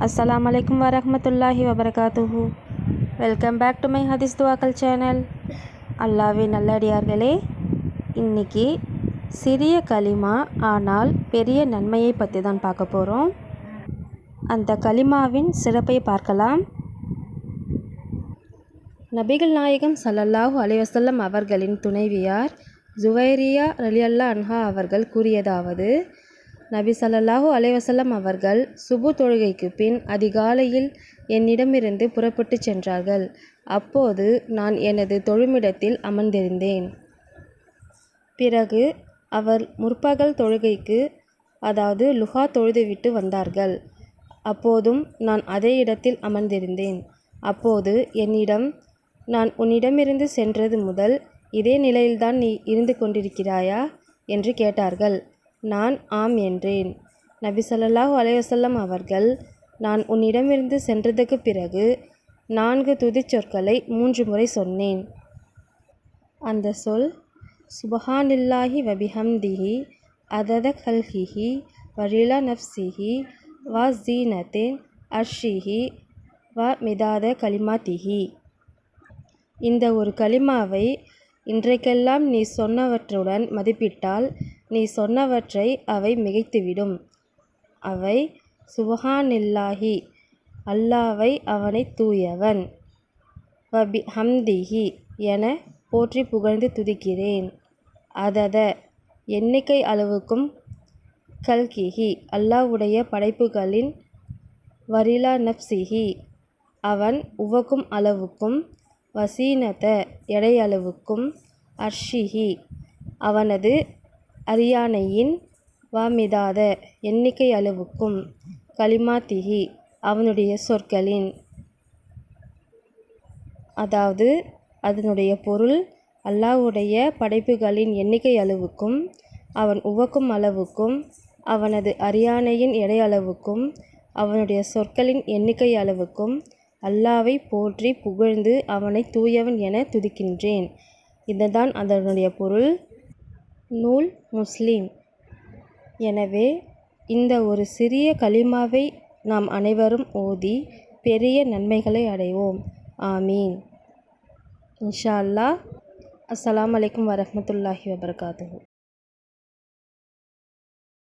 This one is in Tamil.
अस्सलाम वालेकुम வரஹ்மத்துல்லாஹி வபரகாத்துஹு. வெல்கம் பேக் டு மை ஹதீஸ் துவாக்கல் சேனல். அல்லாஹ்வின் நல்லடியார்களே, இன்றைக்கி சிறிய கலிமா ஆனால் பெரிய நன்மையை பற்றி தான் பார்க்க போகிறோம். அந்த கலிமாவின் சிறப்பை பார்க்கலாம். நபிகள் நாயகம் ஸல்லல்லாஹு அலைஹி வஸல்லம் அவர்களின் துணைவியார் ஜுவைரியா ரலியல்லாஹு அன்ஹா அவர்கள் கூறியதாவது: நபி ஸல்லல்லாஹு அலைஹி வஸல்லம் அவர்கள் சுபு தொழுகைக்கு பின் அதிகாலையில் என்னிடமிருந்து புறப்பட்டு சென்றார்கள். அப்போது நான் எனது தொழுமிடத்தில் அமர்ந்திருந்தேன். பிறகு அவர் முற்பகல் தொழுகைக்கு அதாவது லுஹா தொழுதுவிட்டு வந்தார்கள். அப்போதும் நான் அதே இடத்தில் அமர்ந்திருந்தேன். அப்போது என்னிடம், நான் உன்னிடமிருந்து சென்றது முதல் இதே நிலையில்தான் நீ இருந்து கொண்டிருக்கிறாயா என்று கேட்டார்கள். நான் ஆம் என்றேன். நபி ஸல்லல்லாஹு அலைஹி வஸல்லம் அவர்கள், நான் உன்னிடமிருந்து சென்றதுக்கு பிறகு 4 துதிச்சொற்களை 3 முறை சொன்னேன். அந்த சொல் சுபஹானில்லாஹி வபிஹம்திஹி அதத கல்கிஹி வரிலா நஃப்சிஹி வ ஸீனத்தின் அர்ஷிஹி வ மிதாத கலிமாத்திஹி. இந்த ஒரு கலிமாவை இன்றைக்கெல்லாம் நீ சொன்னவற்றுடன் மதிப்பிட்டால் நீ சொன்னவற்றை அவை மிகைத்துவிடும். அவை சுபஹானில்லாஹி, அல்லாவை அவனை தூயவன், வபி ஹம்திஹி என போற்றி புகழ்ந்து துதிக்கிறேன். அதத எண்ணிக்கை அளவுக்கும், கல்கிஹி அல்லாவுடைய படைப்புகளின், வரிலா நஃப்சிஹி அவன் உவக்கும் அளவுக்கும், வசீனத எடையளவுக்கும், அர்ஷிஹி அவனது அரியானையின், வாமிதாத எண்ணிக்கை அளவுக்கும், கலிமாத்திஹி அவனுடைய சொற்களின், அதாவது அதனுடைய பொருள் அல்லாஹ்வுடைய படைப்புகளின் எண்ணிக்கை அளவுக்கும், அவன் உவக்கும் அளவுக்கும், அவனது அரியானையின் எடையளவுக்கும், அவனுடைய சொற்களின் எண்ணிக்கை அளவுக்கும் அல்லாவை போற்றி புகழ்ந்து அவனை தூயவன் என துதிக்கின்றேன். இதுதான் அதனுடைய பொருள். நூல் முஸ்லிம். எனவே இந்த ஒரு சிறிய கலிமாவை நாம் அனைவரும் ஓதி பெரிய நன்மைகளை அடைவோம். ஆமீன். இன்ஷா அல்லாஹ். அஸ்ஸலாமு அலைக்கும் வரஹ்மத்துல்லாஹி வபரகாத்துஹு.